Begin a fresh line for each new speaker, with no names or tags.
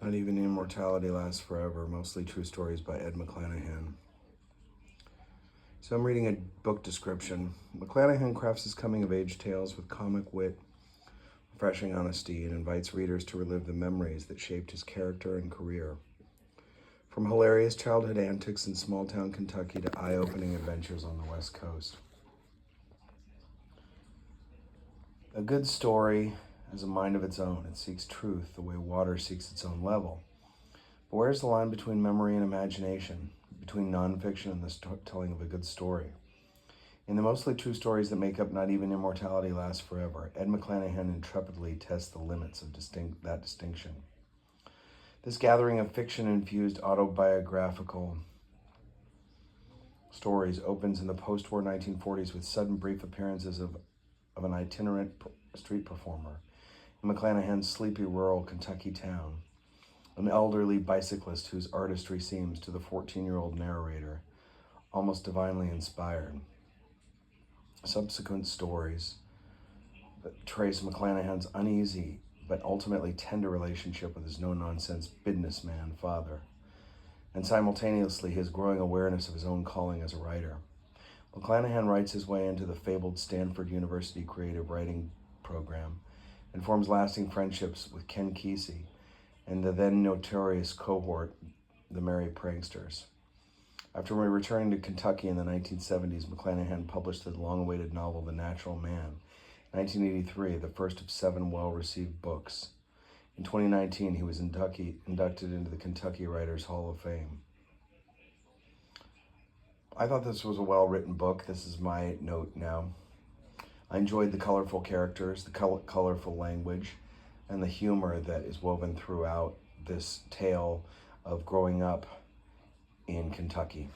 Not Even Immortality Lasts Forever, Mostly True Stories by Ed McClanahan. So I'm reading a book description. McClanahan crafts his coming-of-age tales with comic wit, refreshing honesty, and invites readers to relive the memories that shaped his character and career. From hilarious childhood antics in small-town Kentucky to eye-opening adventures on the West Coast. A good story has a mind of its own. It seeks truth the way water seeks its own level. But where's the line between memory and imagination, between nonfiction and the telling of a good story? In the mostly true stories that make up Not Even Immortality Lasts Forever, Ed McClanahan intrepidly tests the limits of that distinction. This gathering of fiction-infused autobiographical stories opens in the post-war 1940s with sudden brief appearances of an itinerant street performer in McClanahan's sleepy rural Kentucky town, an elderly bicyclist whose artistry seems, to the 14-year-old narrator, almost divinely inspired. Subsequent stories that trace McClanahan's uneasy but ultimately tender relationship with his no-nonsense businessman father, and simultaneously his growing awareness of his own calling as a writer. McClanahan writes his way into the fabled Stanford University creative writing program and forms lasting friendships with Ken Kesey and the then notorious cohort, the Merry Pranksters. After returning to Kentucky in the 1970s, McClanahan published the long-awaited novel The Natural Man, 1983, the first of 7 well-received books. In 2019, he was inducted into the Kentucky Writers Hall of Fame. I thought this was a well-written book. This is my note now. I enjoyed the colorful characters, the colorful language, and the humor that is woven throughout this tale of growing up in Kentucky.